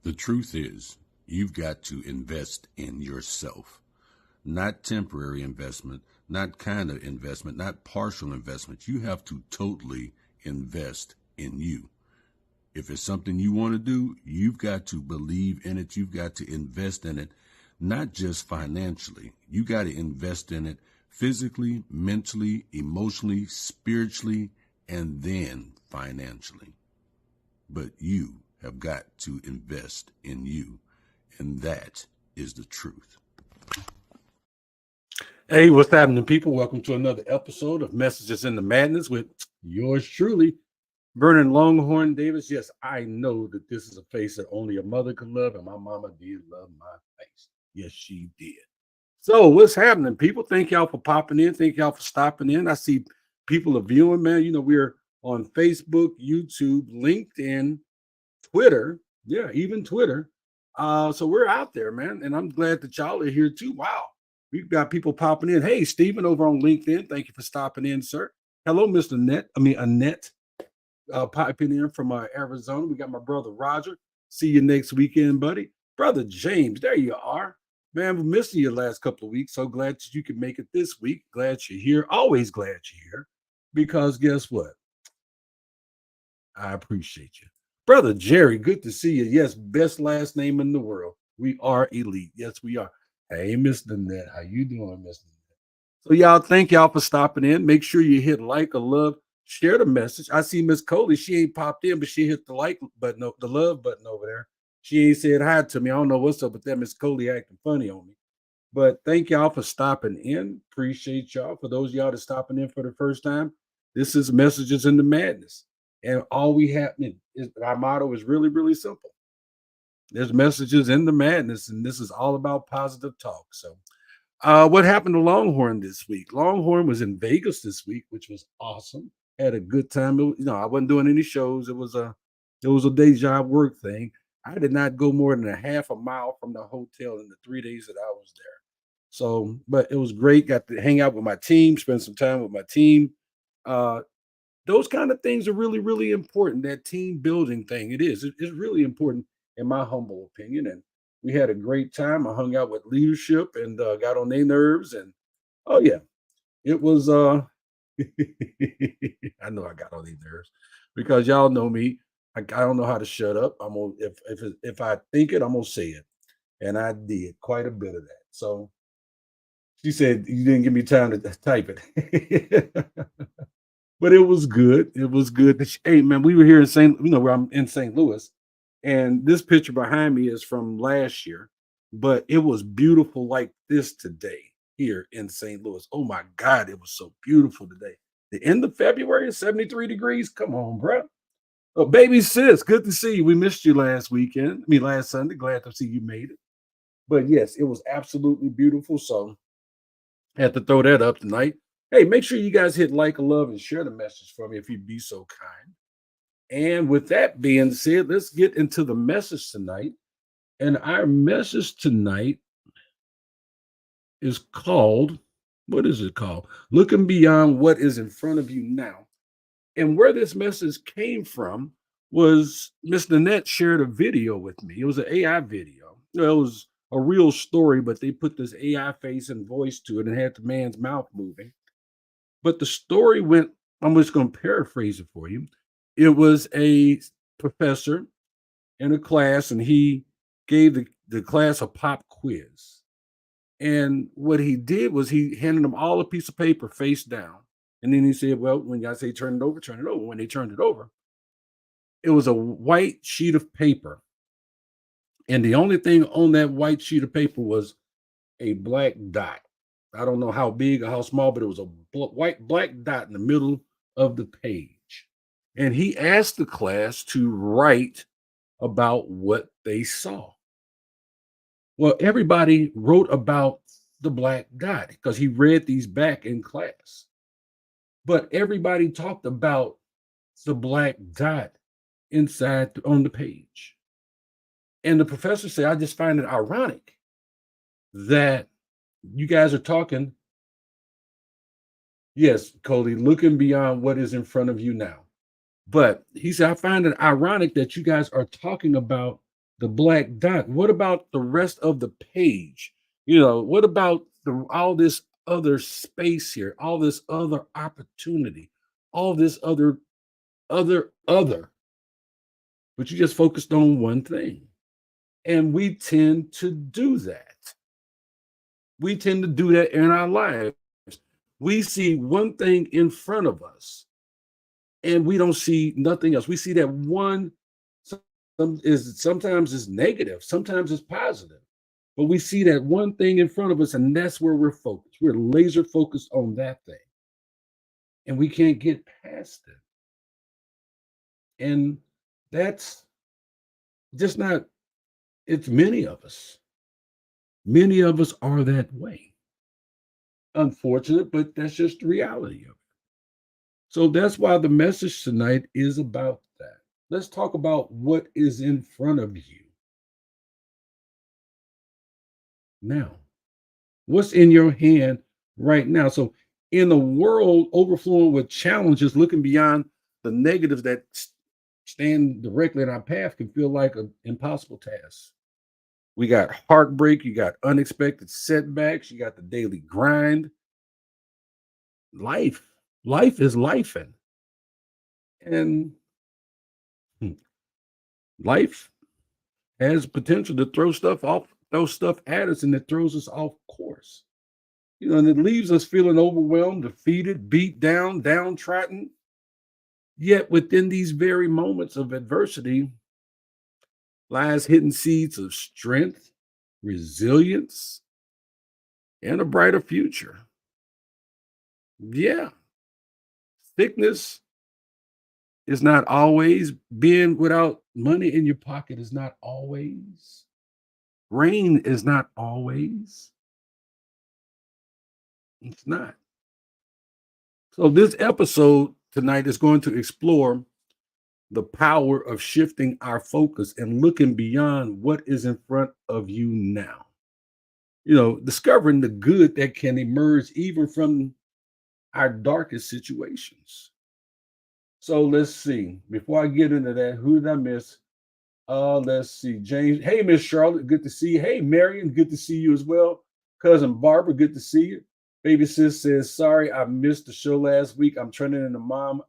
The truth is, you've got to invest in yourself. Not temporary investment, not kind of investment, not partial investment. You have to totally invest in you. If it's something you want to do, you've got to believe in it. You've got to invest in it, not just financially. You got to invest in it physically, mentally, emotionally, spiritually, and then financially. But you have got to invest in you, and that is the truth. Hey, what's happening, people? Welcome to another episode of Messages in the Madness with yours truly, Vernon Longhorn Davis. Yes, I know that this is a face that only a mother could love, and my mama did love my face. Yes, she did. So, what's happening, people? Thank y'all for popping in. Thank y'all for stopping in. I see people are viewing, man. You know, we're on Facebook, YouTube, LinkedIn, Twitter. Yeah, even Twitter. So we're out there, man. And I'm glad that y'all are here too. Wow. We've got people popping in. Hey, Stephen over on LinkedIn. Thank you for stopping in, sir. Hello, Mr. Annette, piping in from Arizona. We got my brother Roger. See you next weekend, buddy. Brother James, there you are. Man, we're missing you the last couple of weeks. So glad that you could make it this week. Glad you're here. Always glad you're here. Because guess what? I appreciate you. Brother Jerry, good to see you. Yes, best last name in the world. We are elite. Yes, we are. Hey, Mr. Net, how you doing, Mr. Net? So y'all, thank y'all for stopping in. Make sure you hit like or love, share the message. I see Miss Coley. She ain't popped in, but she hit the like button, the love button over there. She ain't said hi to me. I don't know what's up with that. Miss Coley acting funny on me. But thank y'all for stopping in. Appreciate y'all. For those of y'all that stopping in for the first time, this is Messages in the Madness. And all we have is our motto is really, really simple. There's messages in the madness, and this is all about positive talk. So, what happened to Longhorn this week? Longhorn was in Vegas this week, which was awesome. Had a good time. I wasn't doing any shows. It was a day job work thing. I did not go more than a half a mile from the hotel in the 3 days that I was there. So, but it was great. Got to hang out with my team, spend some time with my team. Uh, those kind of things are really, really important. That team building thing, it is. It's really important, in my humble opinion. And we had a great time. I hung out with leadership and got on their nerves. And oh yeah, it was. I know I got on their nerves because y'all know me. I don't know how to shut up. I'm gonna if I think it, I'm gonna say it, and I did quite a bit of that. So she said you didn't give me time to type it. But it was good. It was good. Hey man, we were here in where I'm in St. Louis, and this picture behind me is from last year, but it was beautiful like this today here in St. Louis. Oh my God, it was so beautiful today. The end of February, 73 degrees. Come on, bro. Oh, baby sis, good to see you. We missed you last weekend. I mean, last Sunday. Glad to see you made it. But yes, it was absolutely beautiful. So had to throw that up tonight. Hey, make sure you guys hit like, love, and share the message for me if you'd be so kind. And with that being said, let's get into the message tonight. And our message tonight is called, what is it called? Looking beyond what is in front of you now. And where this message came from was Miss Nanette shared a video with me. It was an AI video. It was a real story, but they put this AI face and voice to it and had the man's mouth moving. But the story went, I'm just going to paraphrase it for you. It was a professor in a class, and he gave the class a pop quiz. And what he did was he handed them all a piece of paper face down. And then he said, well, when y'all say turn it over, turn it over. When they turned it over, it was a white sheet of paper. And the only thing on that white sheet of paper was a black dot. I don't know how big or how small, but it was a white black dot in the middle of the page. And he asked the class to write about what they saw. Well, everybody wrote about the black dot because he read these back in class. But everybody talked about the black dot inside on the page. And the professor said, I just find it ironic that you guys are talking. Yes, Cody, looking beyond what is in front of you now. But he said, I find it ironic that you guys are talking about the black dot? What about the rest of the page? What about all this other space here, all this other opportunity, all this other, but you just focused on one thing. And we tend to do that. We tend to do that in our lives. We see one thing in front of us and we don't see nothing else. We see that one sometimes is negative, sometimes it's positive. But we see that one thing in front of us, and that's where we're focused. We're laser focused on that thing. And we can't get past it. And that's just not, it's many of us. Many of us are that way. Unfortunate, but that's just the reality of it. So that's why the message tonight is about that. Let's talk about what is in front of you now. What's in your hand right now? So, in a world overflowing with challenges, looking beyond the negatives that stand directly in our path can feel like an impossible task. We got heartbreak, you got unexpected setbacks, you got the daily grind. Life is life, and hmm, life has potential to throw stuff at us, and it throws us off course. And it leaves us feeling overwhelmed, defeated, beat down, downtrodden. Yet within these very moments of adversity lies hidden seeds of strength, resilience, and a brighter future. Yeah, sickness is not always, being without money in your pocket is not always, rain is not always. It's not. So this episode tonight is going to explore the power of shifting our focus and looking beyond what is in front of you now. Discovering the good that can emerge even from our darkest situations. So let's see. Before I get into that, who did I miss? Let's see. James. Hey, Miss Charlotte, good to see you. Hey, Marion, good to see you as well. Cousin Barbara, good to see you. Baby sis says, sorry, I missed the show last week. I'm turning into mom.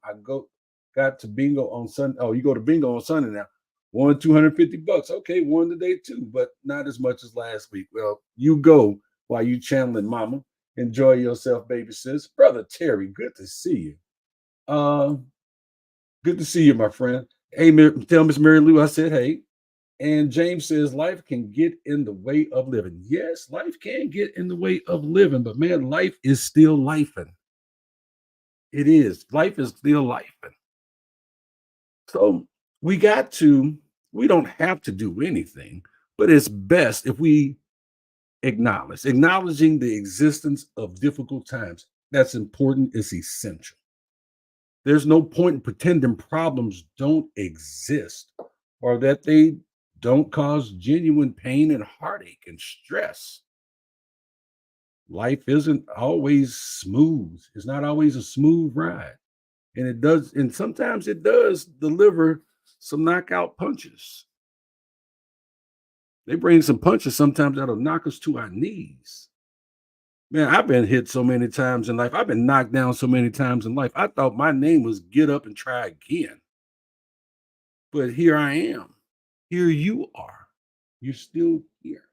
Got to bingo on Sunday. Oh, you go to bingo on Sunday now. Won $250. Okay, won today too, but not as much as last week. Well, you go while you channeling mama. Enjoy yourself, baby sis. Brother Terry, good to see you. Good to see you, my friend. Hey, tell Miss Mary Lou I said hey. And James says life can get in the way of living. Yes, life can get in the way of living, but man, life is still lifing. It is. Life is still lifing. So we don't have to do anything, but it's best if we acknowledging the existence of difficult times. That's important, it's essential. There's no point in pretending problems don't exist or that they don't cause genuine pain and heartache and stress. Life isn't always smooth. It's not always a smooth ride. And sometimes it does deliver some knockout punches. They bring some punches sometimes that'll knock us to our knees. Man, I've been hit so many times in life. I've been knocked down so many times in life. I thought my name was get up and try again. But here I am. Here you are. You're still here.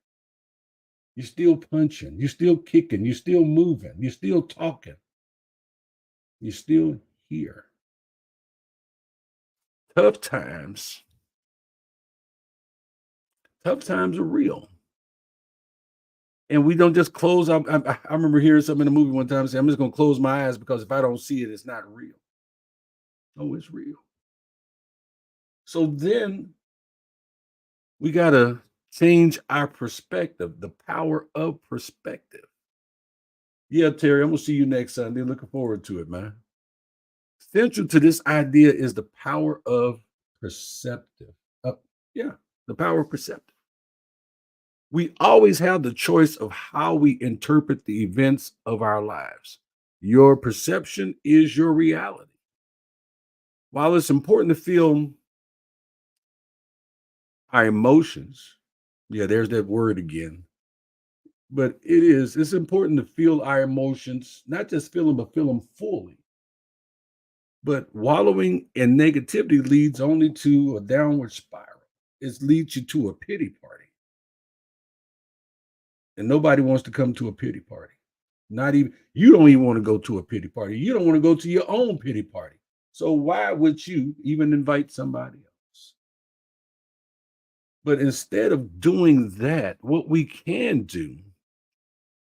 You're still punching. You're still kicking. You're still moving. You're still talking. You're still here. Tough times. Tough times are real. And we don't just close. I remember hearing something in a movie one time say, I'm just going to close my eyes because if I don't see it, it's not real. Oh, it's real. So then we got to change our perspective, the power of perspective. Yeah, Terry, I'm going to see you next Sunday. Looking forward to it, man. Central to this idea is the power of perceptive. Yeah, the power of perceptive. We always have the choice of how we interpret the events of our lives. Your perception is your reality. While it's important to feel our emotions. Yeah, there's that word again. But it's important to feel our emotions, not just feel them, but feel them fully. But wallowing in negativity leads only to a downward spiral. It leads you to a pity party. And nobody wants to come to a pity party. Not even you don't even want to go to a pity party. You don't want to go to your own pity party. So why would you even invite somebody else? But instead of doing that, what we can do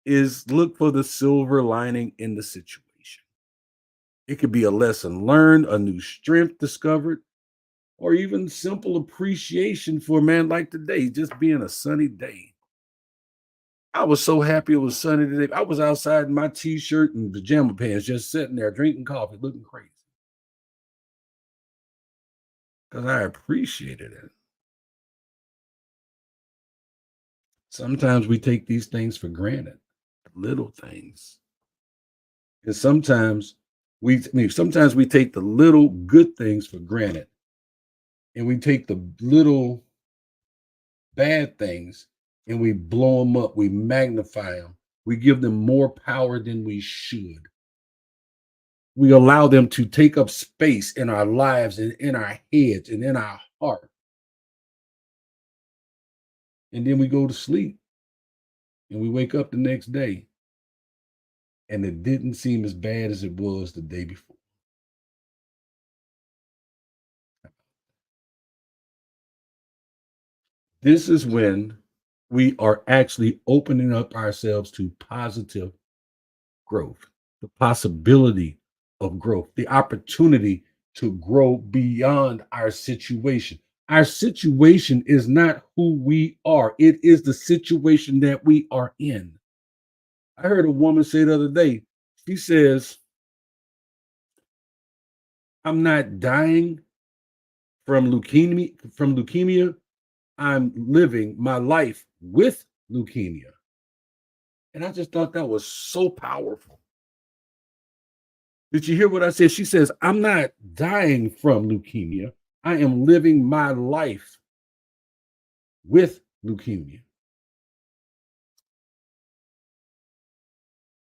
is look for the silver lining in the situation. It could be a lesson learned, a new strength discovered, or even simple appreciation for a man like today, just being a sunny day. I was so happy it was sunny today. I was outside in my t-shirt and pajama pants, just sitting there drinking coffee, looking crazy because I appreciated it. Sometimes we take these things for granted, little things. And sometimes we take the little good things for granted, and we take the little bad things and we blow them up, we magnify them, we give them more power than we should. We allow them to take up space in our lives and in our heads and in our heart. And then we go to sleep and we wake up the next day and it didn't seem as bad as it was the day before. This is when we are actually opening up ourselves to positive growth, the possibility of growth, the opportunity to grow beyond our situation. Our situation is not who we are, it is the situation that we are in. I heard a woman say the other day, she says, I'm not dying from leukemia. I'm living my life with leukemia. And I just thought that was so powerful. Did you hear what I said? She says, I'm not dying from leukemia. I am living my life with leukemia.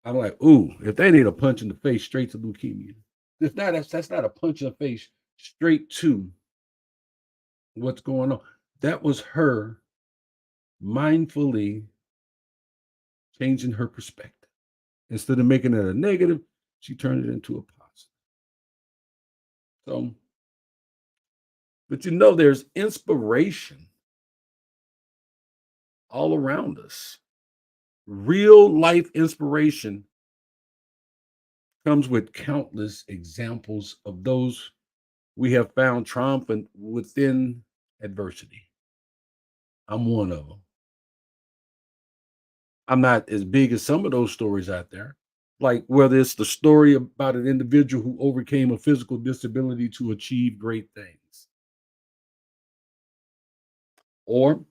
I'm like, ooh, if they need a punch in the face straight to leukemia, that's not a punch in the face straight to what's going on. That was her mindfully changing her perspective. Instead of making it a negative, she turned it into a positive. So, but there's inspiration all around us. Real life inspiration comes with countless examples of those we have found triumphant within adversity. I'm one of them. I'm not as big as some of those stories out there. Like whether it's the story about an individual who overcame a physical disability to achieve great things, or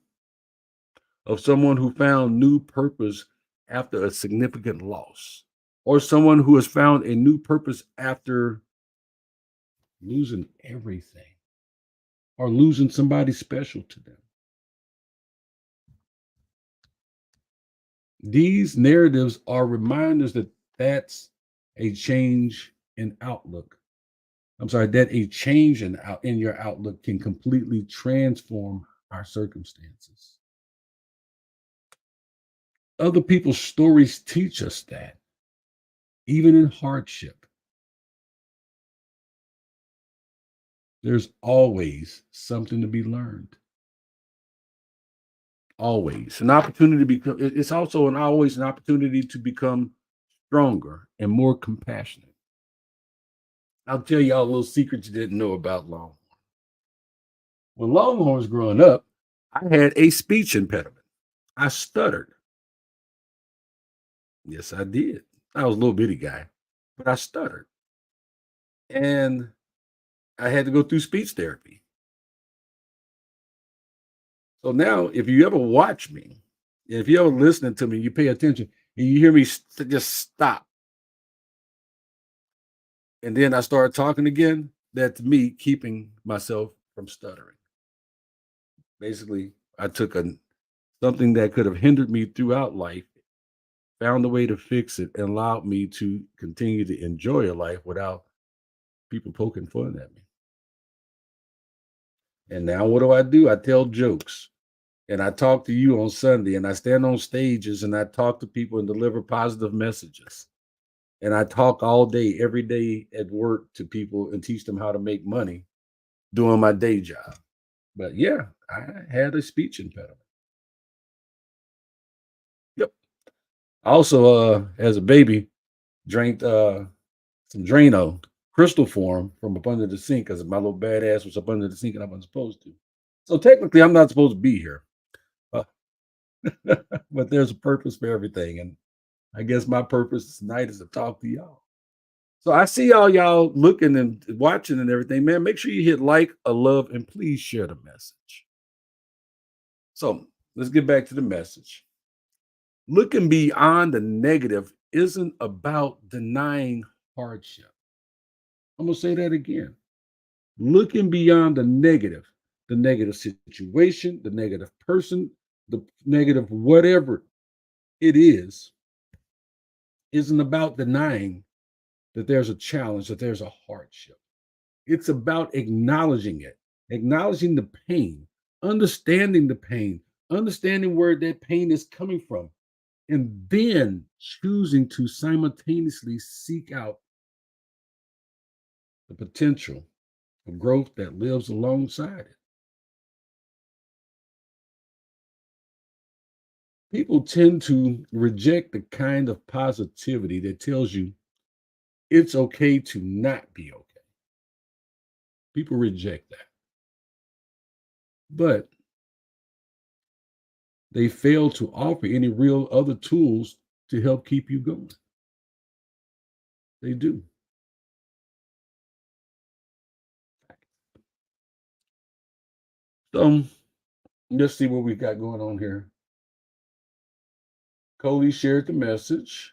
of someone who found new purpose after a significant loss, or someone who has found a new purpose after losing everything or losing somebody special to them. These narratives are reminders that that's a change in outlook. I'm sorry, that a change in your outlook can completely transform our circumstances. Other people's stories teach us that, even in hardship, there's always something to be learned. Always an opportunity to become. It's also always an opportunity to become stronger and more compassionate. I'll tell y'all a little secret you didn't know about Longhorn. When Longhorn was growing up, I had a speech impediment. I stuttered. Yes, I did. I was a little bitty guy, but I stuttered. And I had to go through speech therapy. So now, if you ever watch me, if you ever listening to me, you pay attention and you hear me just stop. And then I start talking again. That's me keeping myself from stuttering. Basically, I took something that could have hindered me throughout life, found a way to fix it, and allowed me to continue to enjoy a life without people poking fun at me. And now what do? I tell jokes and I talk to you on Sunday and I stand on stages and I talk to people and deliver positive messages. And I talk all day, every day at work to people and teach them how to make money doing my day job. But yeah, I had a speech impediment. Yep. I also, as a baby, drank some Drano crystal form from up under the sink because my little badass was up under the sink and I wasn't supposed to. So technically, I'm not supposed to be here. Uh, but there's a purpose for everything. And I guess my purpose tonight is to talk to y'all. So I see y'all looking and watching and everything, man. Make sure you hit like, a love, and please share the message. So let's get back to the message. Looking beyond the negative isn't about denying hardship. I'm gonna say that again. Looking beyond the negative situation, the negative person, the negative whatever it is, isn't about denying that there's a challenge, that there's a hardship. It's about acknowledging it, acknowledging the pain, understanding where that pain is coming from, and then choosing to simultaneously seek out the potential of growth that lives alongside it. People tend to reject the kind of positivity that tells you it's okay to not be okay. People reject that. But they fail to offer any real other tools to help keep you going. They do. So let's see what we got going on here. Coley shared the message.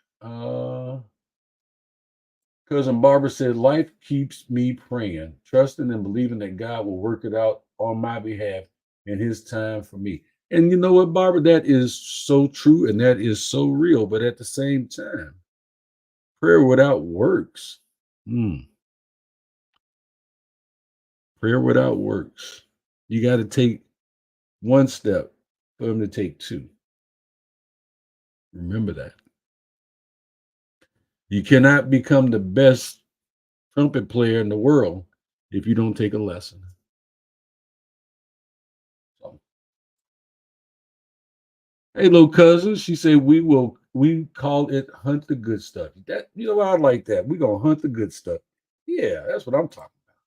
Cousin Barbara said, life keeps me praying, trusting and believing that God will work it out on my behalf in his time for me. And you know what, Barbara? That is so true and that is so real. But at the same time, prayer without works. Hmm. Prayer without works. You got to take one step for him to take two. Remember that. You cannot become the best trumpet player in the world if you don't take a lesson. So, hey, little cousin, she said we call it hunt the good stuff. That you know I like that. We're gonna hunt the good stuff. Yeah, that's what I'm talking about.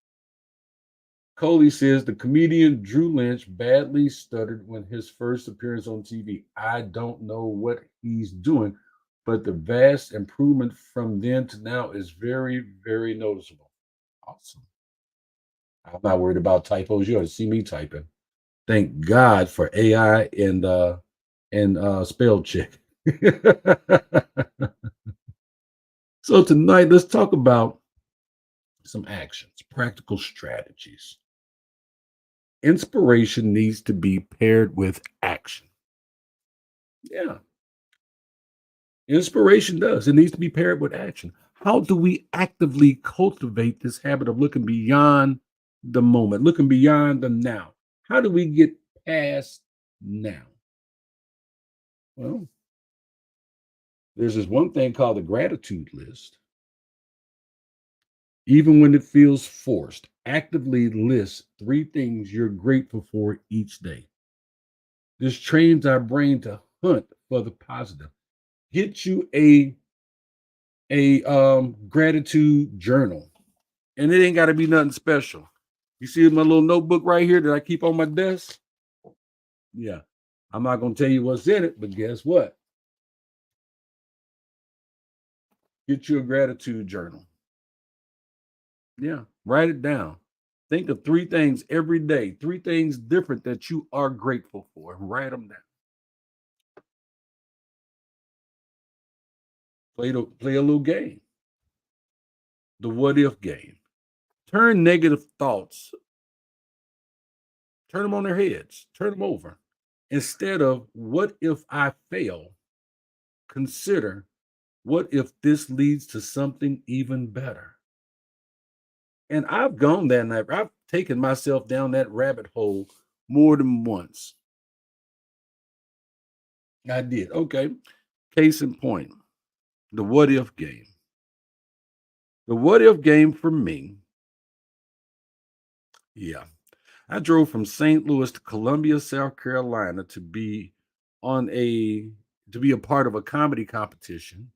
Coley says the comedian Drew Lynch badly stuttered when his first appearance on TV. I don't know what he's doing, but the vast improvement from then to now is very, very noticeable. Awesome. I'm not worried about typos. You ought to see me typing. Thank God for AI and spell check. So tonight, let's talk about some actions, practical strategies. Inspiration needs to be paired with action. Yeah, inspiration does. It needs to be paired with action. How do we actively cultivate this habit of looking beyond the moment, looking beyond the now? How do we get past now? Well, there's this one thing called the gratitude list. Even when it feels forced, actively list three things you're grateful for each day. This trains our brain to hunt for the positive. Get you a gratitude journal, and it ain't got to be nothing special. You see my little notebook right here that I keep on my desk? Yeah, I'm not gonna tell you what's in it, but guess what? Get you a gratitude journal. Yeah, write it down. Think of three things every day, three things different that you are grateful for. Write them down. Play a little game, the what if game. Turn negative thoughts, Turn them on their heads, turn them over. Instead of what if I fail, consider what if this leads to something even better? And I've gone down that, I've taken myself down that rabbit hole more than once. I did. Okay. Case in point, the what if game. The what if game for me, yeah. I drove from St. Louis to Columbia, South Carolina on a to be a part of a comedy competition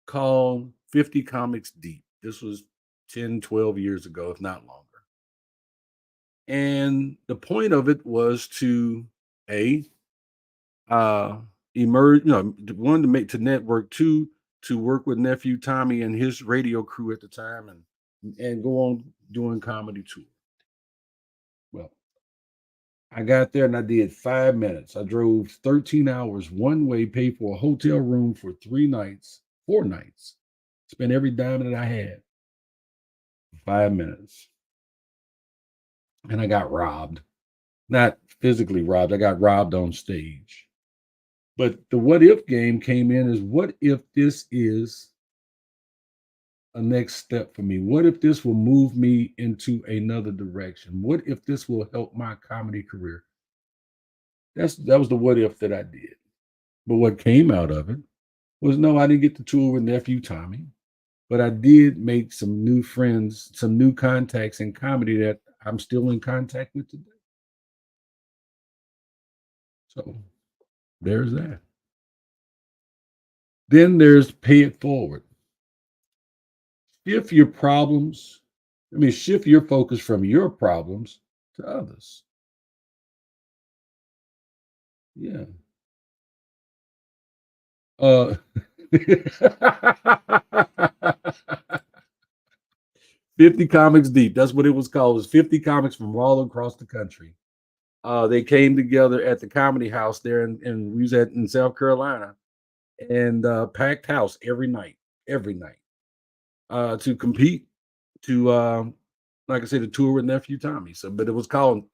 called 50 Comics Deep. This was 10, 12 years ago, if not longer. And the point of it was to a uh emerge, one to make to network, two to work with nephew Tommy and his radio crew at the time and go on doing comedy tour. Well, I got there and I did 5 minutes. I drove 13 hours one way, paid for a hotel room for 3 nights, 4 nights, spent every dime that I had for 5 minutes. And I got robbed. Not physically robbed, I got robbed on stage. But the what if game came in is what if this is a next step for me? What if this will move me into another direction? What if this will help my comedy career? That was the what if that I did. But what came out of it was no, I didn't get to tour with nephew Tommy, but I did make some new friends, some new contacts in comedy that I'm still in contact with today. So there's that. Then there's pay it forward. Shift your problems. Shift your focus from your problems to others. Yeah. Uh 50 comics deep. That's what it was called. It was 50 comics from all across the country. They came together at the comedy house there in we was at in South Carolina and packed house every night. To compete to like I said, to tour with nephew Tommy. So, but it was called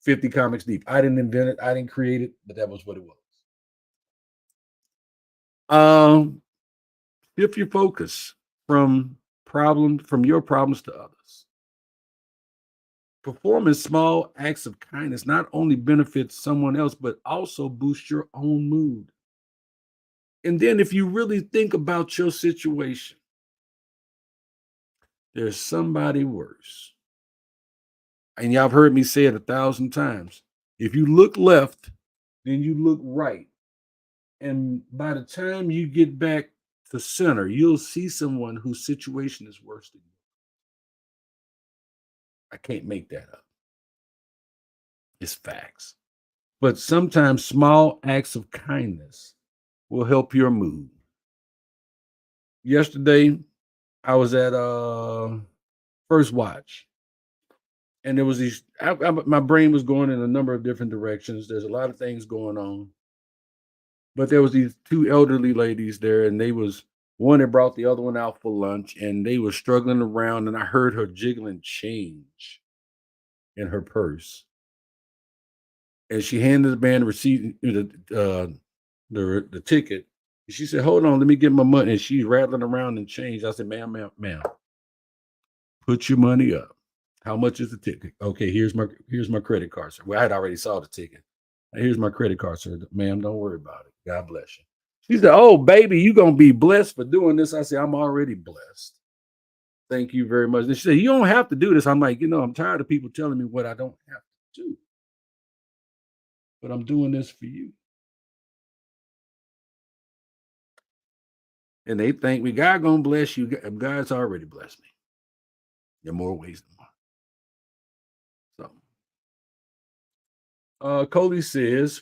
50 Comics Deep. I didn't invent it, I didn't create it, but that was what it was. Um, Shift your focus from your problems to others. Performing small acts of kindness not only benefits someone else, but also boosts your own mood. And then, if you really think about your situation, there's somebody worse. And y'all have heard me say it 1,000 times. If you look left, then you look right. And by the time you get back to center, you'll see someone whose situation is worse than you. I can't make that up. It's facts. But sometimes small acts of kindness will help your mood. Yesterday, I was at First Watch, and there was my brain was going in a number of different directions. There's a lot of things going on, but there was these two elderly ladies there, and they was one that brought the other one out for lunch, and they were struggling around, and I heard her jiggling change in her purse, and she handed the man the receipt, the ticket. She said, "Hold on, let me get my money." And she's rattling around in change. I said, "Ma'am, put your money up. How much is the ticket? Okay, here's my credit card, sir." Well, I had already saw the ticket. Here's my credit card, sir. Ma'am, don't worry about it. God bless you. She said, "Oh, baby, you gonna be blessed for doing this." I said, "I'm already blessed. Thank you very much." And she said, "You don't have to do this." I'm like, I'm tired of people telling me what I don't have to do, but I'm doing this for you. And they think we God gonna bless you. God's already blessed me in more ways than one. So Cody says,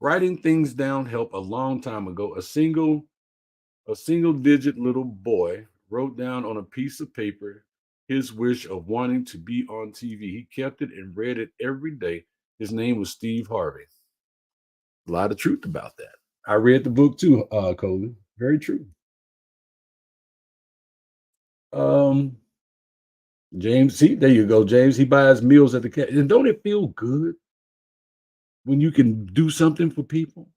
writing things down helped a long time ago. A single digit little boy wrote down on a piece of paper his wish of wanting to be on TV. He kept it and read it every day. His name was Steve Harvey. A lot of truth about that. I read the book too, Coley. Very true. Um, James, see, there you go, James. He buys meals at the cat. And don't it feel good? when you can do something for people?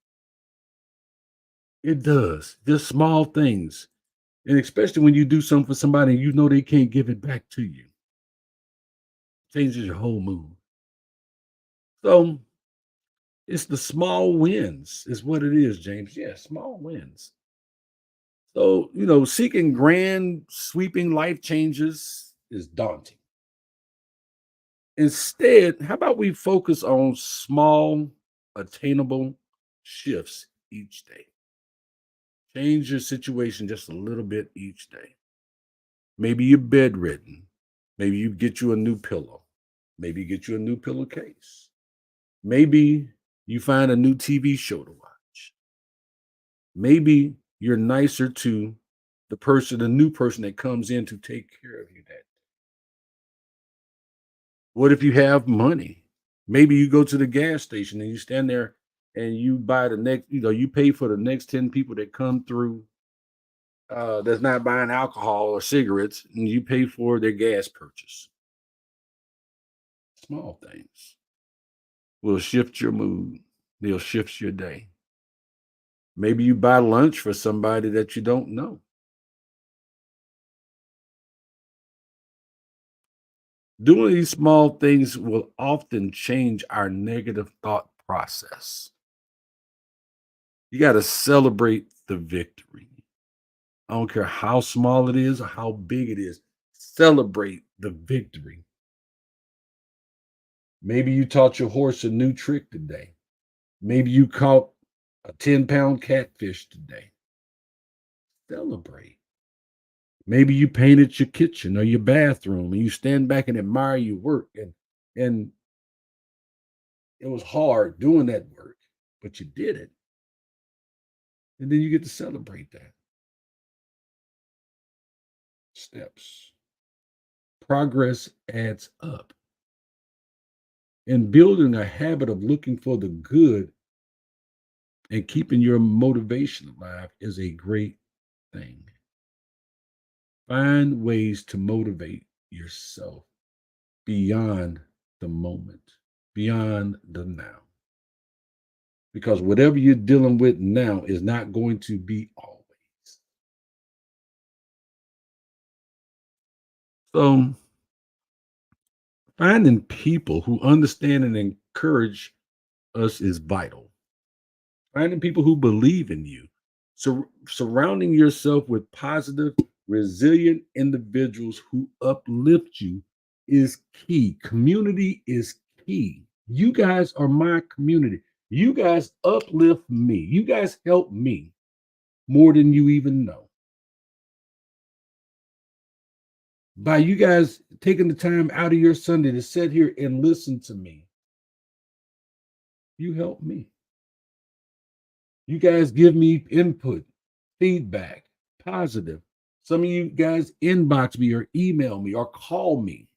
It does. Just small things. And especially when you do something for somebody and you know they can't give it back to you, changes your whole mood. So it's the small wins, is what it is, James. Yeah, small wins. So, seeking grand, sweeping life changes is daunting. Instead, how about we focus on small, attainable shifts each day? Change your situation just a little bit each day. Maybe you're bedridden. Maybe you get you a new pillow. Maybe you get you a new pillowcase. Maybe you find a new TV show to watch. Maybe you're nicer to the new person that comes in to take care of you that. What if you have money? Maybe you go to the gas station and you stand there and you buy the next, you pay for the next 10 people that come through that's not buying alcohol or cigarettes, and you pay for their gas purchase. Small things will shift your mood. They'll shift your day. Maybe you buy lunch for somebody that you don't know. Doing these small things will often change our negative thought process. You got to celebrate the victory. I don't care how small it is or how big it is. Celebrate the victory. Maybe you taught your horse a new trick today. Maybe you caught a 10-pound catfish today. Celebrate. Maybe you painted your kitchen or your bathroom and you stand back and admire your work and it was hard doing that work, but you did it. And then you get to celebrate that. Steps. Progress adds up. And building a habit of looking for the good and keeping your motivation alive is a great thing. Find ways to motivate yourself beyond the moment, beyond the now. Because whatever you're dealing with now is not going to be always. So, finding people who understand and encourage us is vital. Finding people who believe in you. Surrounding yourself with positive, resilient individuals who uplift you is key. Community is key. You guys are my community. You guys uplift me. You guys help me more than you even know. By you guys taking the time out of your Sunday to sit here and listen to me, you help me. You guys give me input, feedback, positive. Some of you guys inbox me or email me or call me.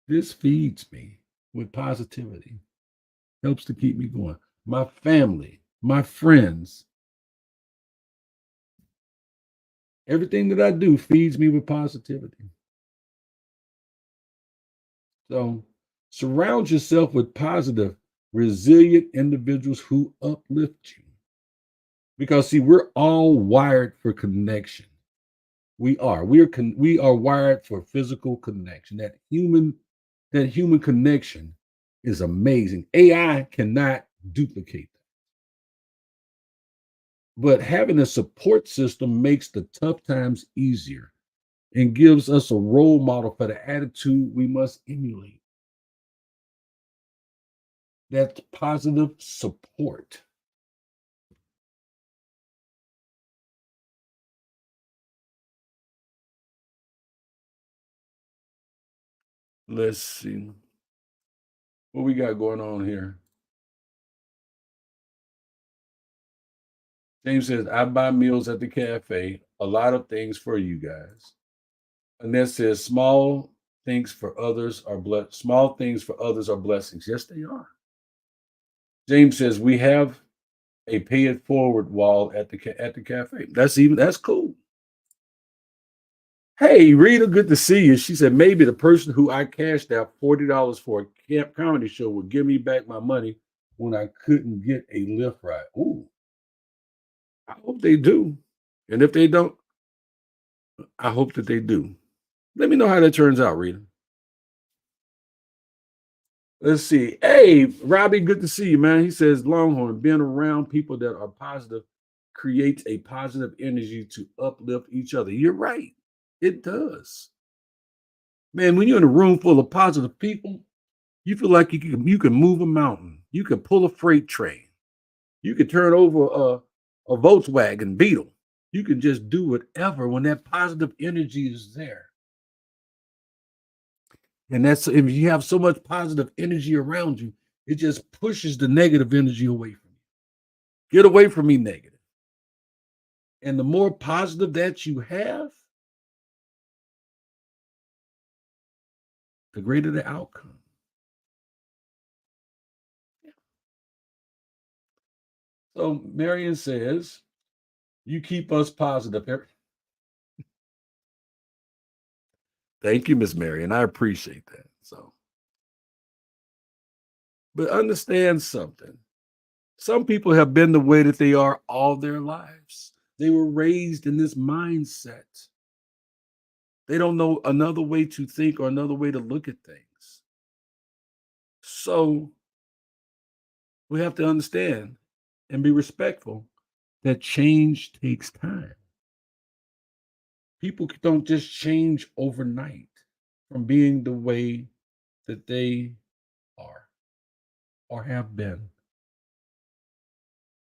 This feeds me with positivity, helps to keep me going. My family, my friends, everything that I do feeds me with positivity. So surround yourself with positive, resilient individuals who uplift you. Because see, we're all wired for connection. We are. We are wired for physical connection. That human connection is amazing. AI cannot duplicate that. But having a support system makes the tough times easier and gives us a role model for the attitude we must emulate. That's positive support. Let's see what we got going on here. James says, I buy meals at the cafe, a lot of things for you guys. Annette says, small things for others are blessings. Yes, they are. James says, we have a pay it forward wall at the cafe. That's cool. Hey, Rita, good to see you. She said maybe the person who I cashed out $40 for a camp comedy show would give me back my money when I couldn't get a Lyft ride. Ooh, I hope they do. And if they don't, I hope that they do. Let me know how that turns out, Rita. Let's see. Hey, Robbie, good to see you, man. He says Longhorn, being around people that are positive creates a positive energy to uplift each other. You're right. It does. Man, when you're in a room full of positive people, you feel like you can move a mountain. You can pull a freight train. You can turn over a Volkswagen Beetle. You can just do whatever when that positive energy is there. And that's if you have so much positive energy around you, it just pushes the negative energy away from you. Get away from me, negative. And the more positive that you have, the greater the outcome. So Marion says, you keep us positive. Thank you, Miss Marion. I appreciate that. So, but understand something. Some people have been the way that they are all their lives. They were raised in this mindset. They don't know another way to think or another way to look at things. So we have to understand and be respectful that change takes time. People don't just change overnight from being the way that they are or have been.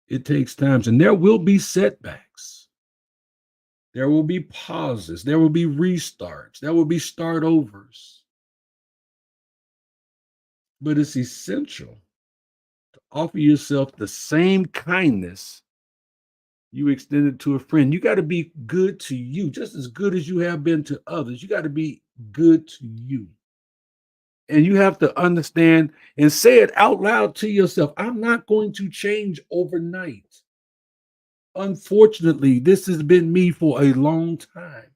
It takes time, and there will be setbacks. There will be pauses. There will be restarts. There will be start overs. But it's essential to offer yourself the same kindness you extended to a friend. You got to be good to you, just as good as you have been to others. You got to be good to you. And you have to understand and say it out loud to yourself. I'm not going to change overnight. Unfortunately, this has been me for a long time.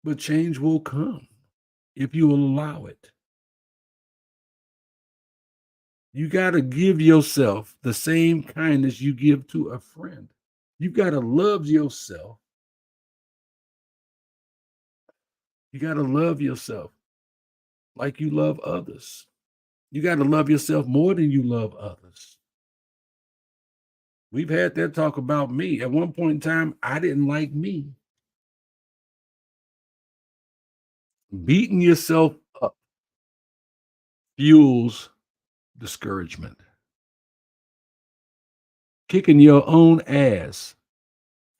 But change will come if you will allow it. You got to give yourself the same kindness you give to a friend. You got to love yourself. You got to love yourself like you love others. You got to love yourself more than you love others. We've had that talk about me. At one point in time, I didn't like me. Beating yourself up fuels discouragement. Kicking your own ass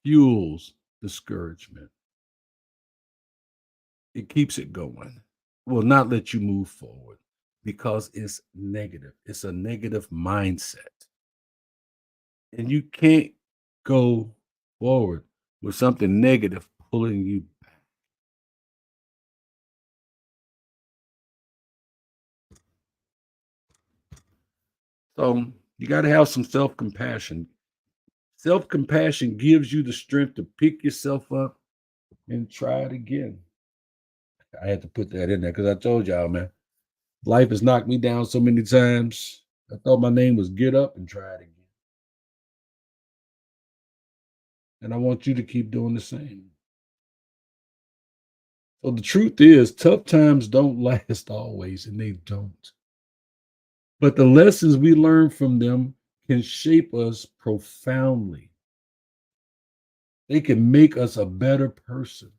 fuels discouragement. It keeps it going. Will not let you move forward because it's negative. It's a negative mindset. And you can't go forward with something negative pulling you back. So you got to have some self compassion. Self compassion gives you the strength to pick yourself up and try it again. I had to put that in there because I told y'all, man, life has knocked me down so many times. I thought my name was Get Up and Try It Again. And I want you to keep doing the same. So the truth is, tough times don't last always, and they don't. But the lessons we learn from them can shape us profoundly. They can make us a better person.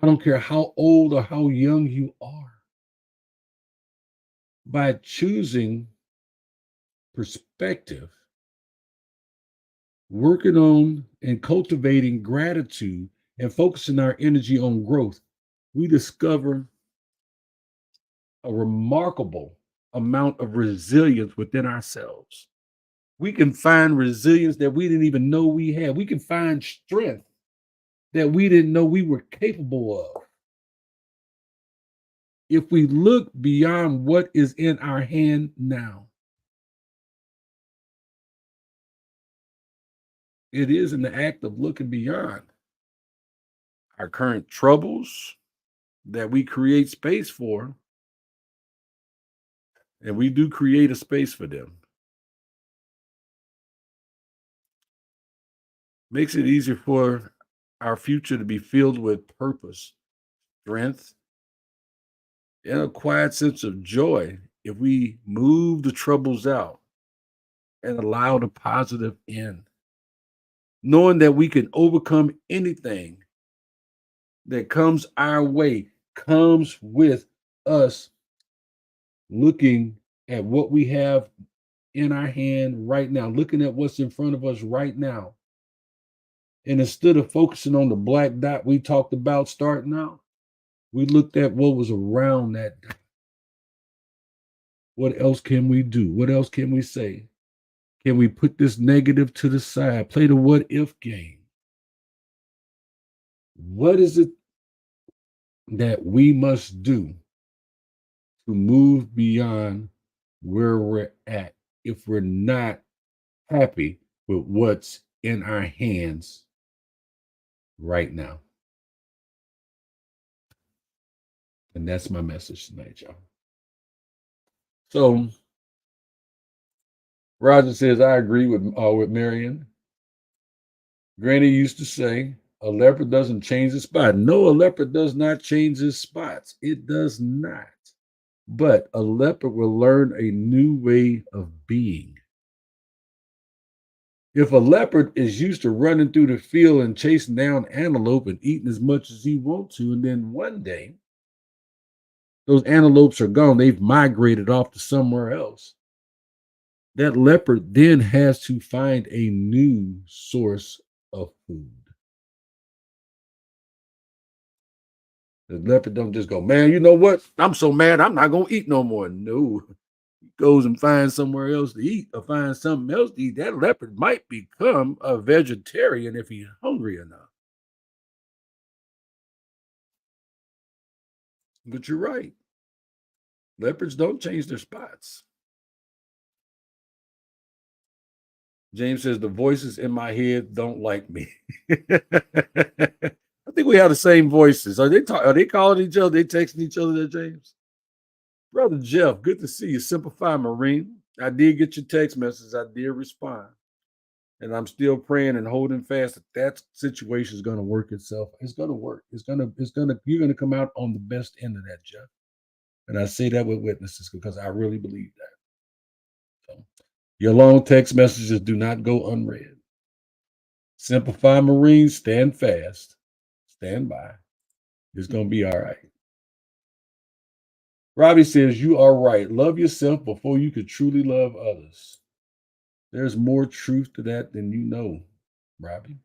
I don't care how old or how young you are. By choosing perspective, working on and cultivating gratitude, and focusing our energy on growth, we discover a remarkable amount of resilience within ourselves. We can find resilience that we didn't even know we had. We can find strength that we didn't know we were capable of. If we look beyond what is in our hand now, It is in the act of looking beyond our current troubles that we create space for, and we do create a space for them. Makes it easier for our future to be filled with purpose, strength, and a quiet sense of joy if we move the troubles out and allow the positive in, knowing that we can overcome anything that comes our way, comes with us looking at what we have in our hand right now, looking at what's in front of us right now. And instead of focusing on the black dot we talked about starting out, we looked at what was around that dot. What else can we do? What else can we say? Can we put this negative to the side? Play the what if game. What is it that we must do to move beyond where we're at if we're not happy with what's in our hands right now? And that's my message tonight, y'all. So Roger says, I agree with Marion. Granny used to say, a leopard doesn't change its spot. No, a leopard does not change its spots. It does not. But a leopard will learn a new way of being. If a leopard is used to running through the field and chasing down antelope and eating as much as he wants to, and then one day those antelopes are gone, they've migrated off to somewhere else, that leopard then has to find a new source of food. The leopard don't just go, man, you know what? I'm so mad, I'm not going to eat no more. No, he goes and finds somewhere else to eat or finds something else to eat. That leopard might become a vegetarian if he's hungry enough. But you're right. Leopards don't change their spots. James says the voices in my head don't like me. I think we have the same voices. Are they calling each other? They texting each other there, James? Brother Jeff, good to see you. Simplify Marine. I did get your text message. I did respond. And I'm still praying and holding fast that situation is going to work itself. It's going to work. You're going to come out on the best end of that, Jeff. And I say that with witnesses because I really believe that. So, your long text messages do not go unread. Simplify Marine, stand fast, stand by. It's going to be all right. Robbie says, you are right. Love yourself before you could truly love others. There's more truth to that than you know, Robbie.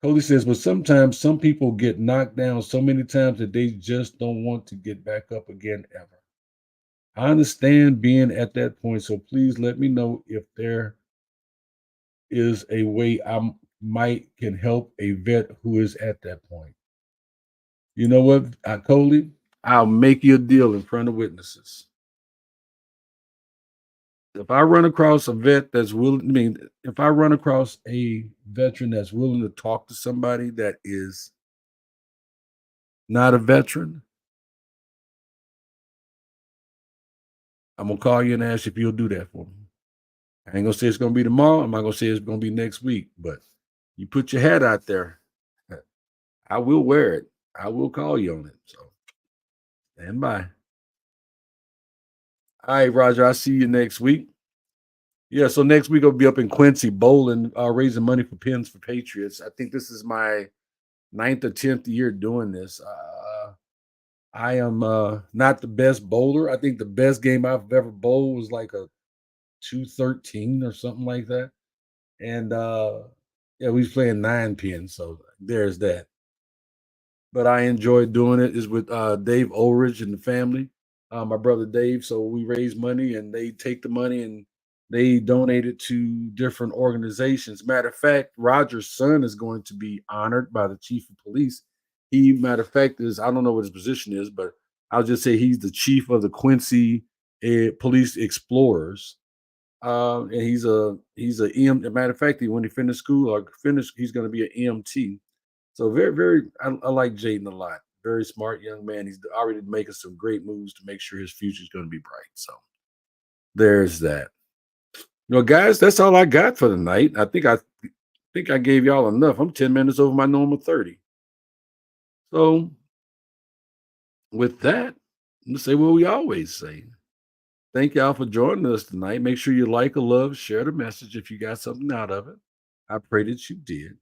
Cody says, but sometimes some people get knocked down so many times that they just don't want to get back up again ever. I understand being at that point, so please let me know if there is a way I might can help a vet who is at that point. You know what, Coley? I'll make you a deal in front of witnesses. If I run across a vet that's willing, if I run across a veteran that's willing to talk to somebody that is not a veteran, I'm gonna call you and ask if you'll do that for me. I ain't gonna say it's gonna be tomorrow. I'm not gonna say it's gonna be next week, but you put your hat out there, I will wear it. I will call you on it. So stand by. All right, Roger. I'll see you next week. Yeah, so next week I'll be up in Quincy bowling, raising money for Pins for Patriots. I think this is my 9th or 10th year doing this. I am not the best bowler. I think the best game I've ever bowled was like a 213 or something like that. And yeah, we was playing 9 pins, so there's that. But I enjoy doing it. Is with Dave Ulrich and the family, my brother Dave. So we raise money, and they take the money and they donate it to different organizations. Matter of fact, Roger's son is going to be honored by the chief of police. He, matter of fact, is I don't know what his position is, but I'll just say he's the chief of the Quincy Police Explorers. And he's a EM. As a matter of fact, when he finished school or finished, he's going to be an EMT. So very, very, I like Jaden a lot. Very smart young man. He's already making some great moves to make sure his future is going to be bright. So there's that. Guys, that's all I got for tonight. I think I gave y'all enough. I'm 10 minutes over my normal 30. So with that, let's say what we always say. Thank y'all for joining us tonight. Make sure you like or love, share the message if you got something out of it. I pray that you did.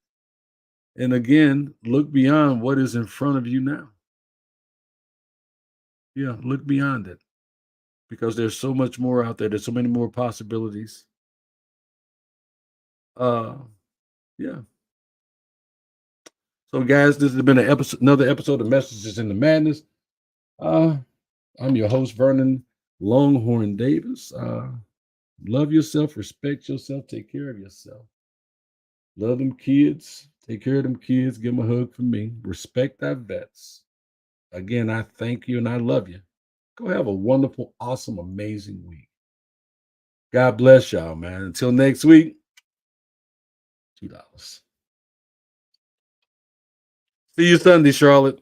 And again, look beyond what is in front of you now. Yeah, look beyond it because there's so much more out there. There's so many more possibilities. Uh, yeah. So, guys, this has been another episode of Messages in the Madness. Uh, I'm your host, Vernon Longhorn Davis. Love yourself, respect yourself, take care of yourself. Love them kids. Take care of them kids. Give them a hug from me. Respect our vets. Again, I thank you and I love you. Go have a wonderful, awesome, amazing week. God bless y'all, man. Until next week, $2. See you Sunday, Charlotte.